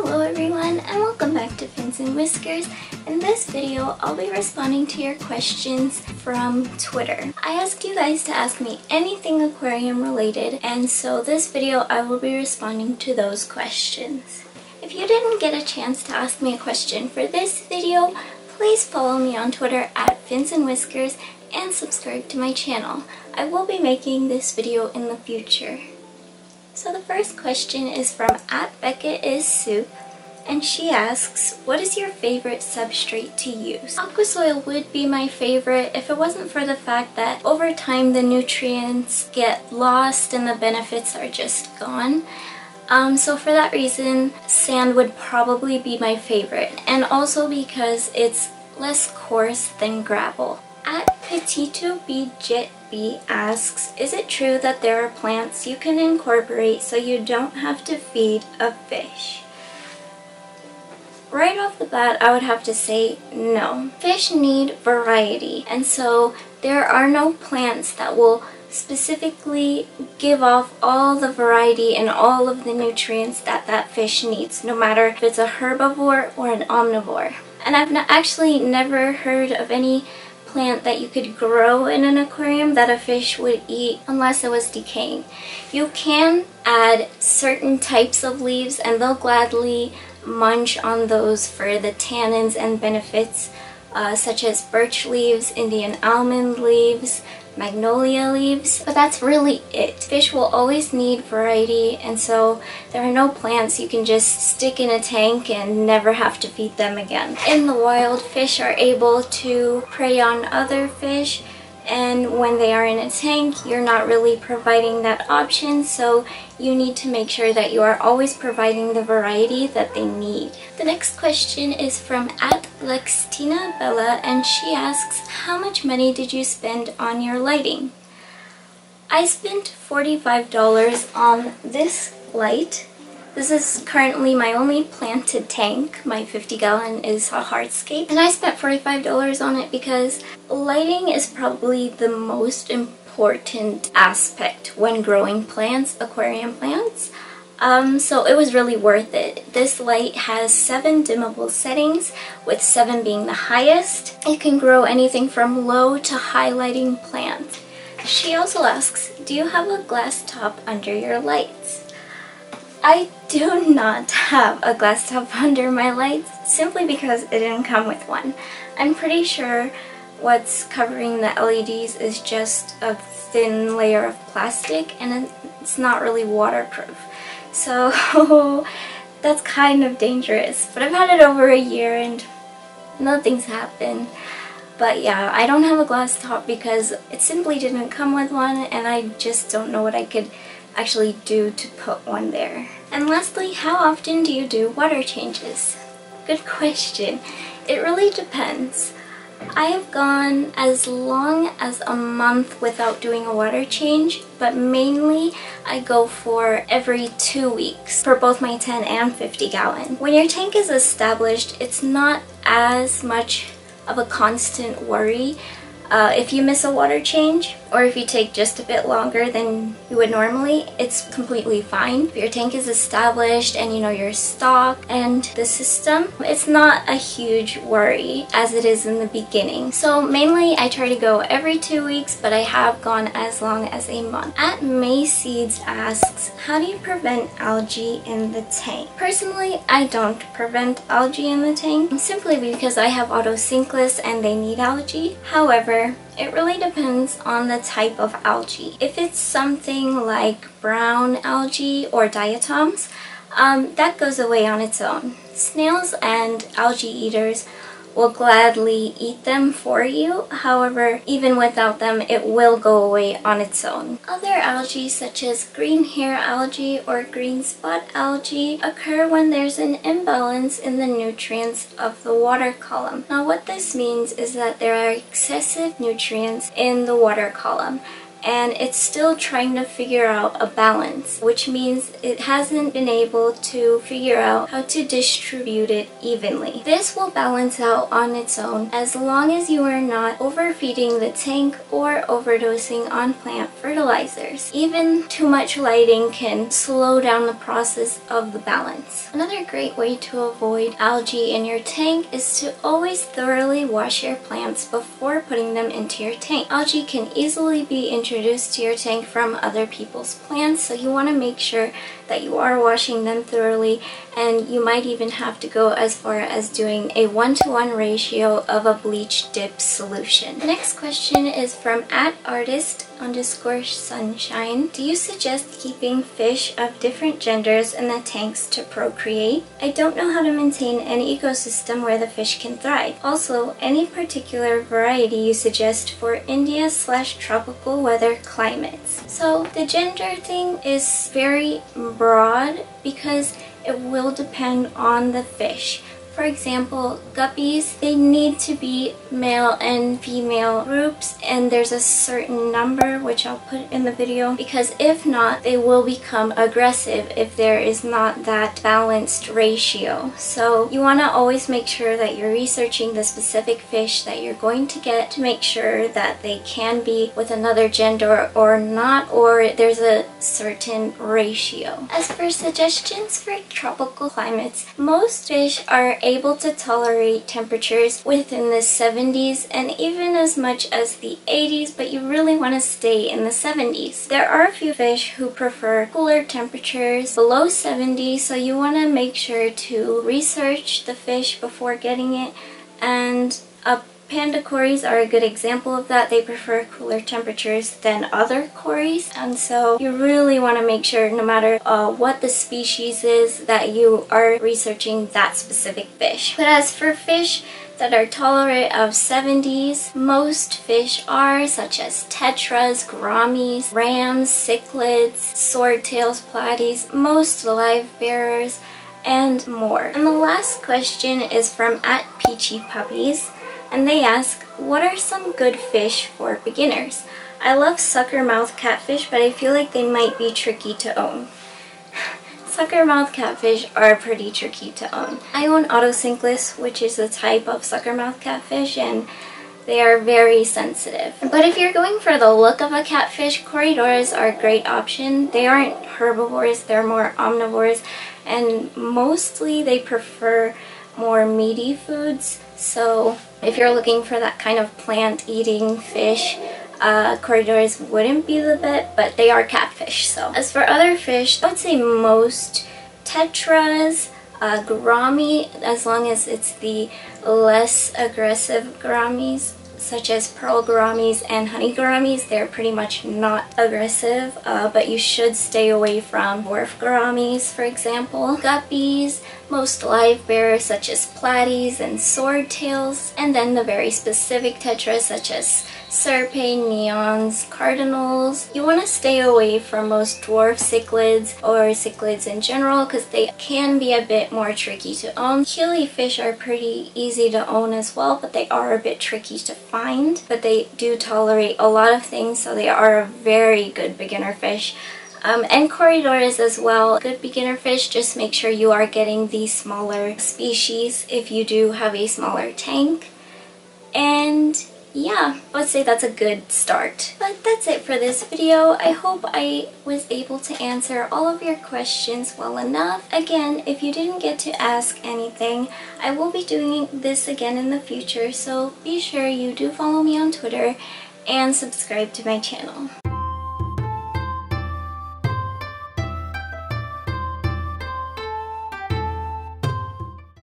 Hello everyone and welcome back to Fins and Whiskers. In this video, I'll be responding to your questions from Twitter. I asked you guys to ask me anything aquarium related, and so this video I will be responding to those questions. If you didn't get a chance to ask me a question for this video, please follow me on Twitter at Fins and Whiskers and subscribe to my channel. I will be making this video in the future. So the first question is from @BeccaIsSoup, and she asks, what is your favorite substrate to use? Aquasoil would be my favorite if it wasn't for the fact that over time the nutrients get lost and the benefits are just gone. So for that reason, sand would probably be my favorite, and also because it's less coarse than gravel. @PetitoBJetB asks, is it true that there are plants you can incorporate so you don't have to feed a fish? Right off the bat, I would have to say no. Fish need variety, and so there are no plants that will specifically give off all the variety and all of the nutrients that that fish needs, no matter if it's a herbivore or an omnivore. And I've actually never heard of any plant that you could grow in an aquarium that a fish would eat unless it was decaying. You can add certain types of leaves and they'll gladly munch on those for the tannins and benefits, such as birch leaves, Indian almond leaves, magnolia leaves, but that's really it. Fish will always need variety, and so there are no plants you can just stick in a tank and never have to feed them again. In the wild, fish are able to prey on other fish, and when they are in a tank, you're not really providing that option, so you need to make sure that you are always providing the variety that they need. The next question is from @LextinaBella, and she asks, how much money did you spend on your lighting? I spent $45 on this light. This is currently my only planted tank. My 50-gallon is a hardscape, and I spent $45 on it because lighting is probably the most important aspect when growing plants, aquarium plants. So it was really worth it. This light has 7 dimmable settings, with 7 being the highest. It can grow anything from low to high lighting plants. She also asks, do you have a glass top under your lights? I do not have a glass top under my lights, simply because it didn't come with one. I'm pretty sure what's covering the LEDs is just a thin layer of plastic, and it's not really waterproof. So that's kind of dangerous. But I've had it over a year and nothing's happened. But yeah, I don't have a glass top because it simply didn't come with one, and I just don't know what I could actually do to put one there. And lastly, how often do you do water changes? Good question. It really depends. I have gone as long as a month without doing a water change, but mainly I go for every 2 weeks for both my 10 and 50-gallon. When your tank is established, it's not as much of a constant worry. If you miss a water change, or if you take just a bit longer than you would normally, it's completely fine. If your tank is established and you know your stock and the system, it's not a huge worry as it is in the beginning. So mainly I try to go every 2 weeks, but I have gone as long as a month. @MaySeeds asks, how do you prevent algae in the tank? Personally, I don't prevent algae in the tank, simply because I have autosinkless and they need algae. However, it really depends on the type of algae. If it's something like brown algae or diatoms, that goes away on its own. Snails and algae eaters will gladly eat them for you. However, even without them, it will go away on its own. Other algae, such as green hair algae or green spot algae, occur when there's an imbalance in the nutrients of the water column. Now what this means is that there are excessive nutrients in the water column. and it's still trying to figure out a balance, which means it hasn't been able to figure out how to distribute it evenly. This will balance out on its own as long as you are not overfeeding the tank or overdosing on plant fertilizers. Even too much lighting can slow down the process of the balance. Another great way to avoid algae in your tank is to always thoroughly wash your plants before putting them into your tank. Algae can easily be introduced to your tank from other people's plants, so you want to make sure that you are washing them thoroughly, and you might even have to go as far as doing a 1-to-1 ratio of a bleach dip solution. The next question is from @artist_sunshine. Do you suggest keeping fish of different genders in the tanks to procreate? I don't know how to maintain an ecosystem where the fish can thrive. Also, any particular variety you suggest for India/tropical weather climates? So the gender thing is very broad because it will depend on the fish. For example, guppies, they need to be male and female groups, and there's a certain number which I'll put in the video, because if not, they will become aggressive if there is not that balanced ratio. So you want to always make sure that you're researching the specific fish that you're going to get to make sure that they can be with another gender or not, or there's a certain ratio. As for suggestions for tropical climates, most fish are able to tolerate temperatures within the 70s and even as much as the 80s, but you really want to stay in the 70s. There are a few fish who prefer cooler temperatures below 70, so you want to make sure to research the fish before getting it, and panda cories are a good example of that. They prefer cooler temperatures than other cories, and so you really want to make sure, no matter what the species is, that you are researching that specific fish. But as for fish that are tolerant of 70s, most fish are, such as tetras, gouramis, rams, cichlids, swordtails, platies, most live bearers, and more. And the last question is from @peachypuppies. And they ask, what are some good fish for beginners? I love suckermouth catfish, but I feel like they might be tricky to own. Suckermouth catfish are pretty tricky to own. I own Autosynclus, which is a type of suckermouth catfish, and they are very sensitive. But if you're going for the look of a catfish, Corydoras are a great option. They aren't herbivores, they're more omnivores, and mostly they prefer more meaty foods. So if you're looking for that kind of plant-eating fish, Corydoras wouldn't be the best, but they are catfish. So as for other fish, I would say most tetras, gourami, as long as it's the less aggressive gouramis, such as pearl gouramis and honey gouramis. They're pretty much not aggressive, but you should stay away from dwarf gouramis, for example. Guppies, most live bearers such as platies and swordtails, and then the very specific tetras such as serpae, neons, cardinals. You want to stay away from most dwarf cichlids or cichlids in general because they can be a bit more tricky to own. Killifish are pretty easy to own as well, but they are a bit tricky to find. But they do tolerate a lot of things, so they are a very good beginner fish. And Corydoras as well, good beginner fish. Just make sure you are getting the smaller species if you do have a smaller tank. And yeah, I would say that's a good start. But that's it for this video. I hope I was able to answer all of your questions well enough. Again, if you didn't get to ask anything, I will be doing this again in the future, so be sure you do follow me on Twitter and subscribe to my channel.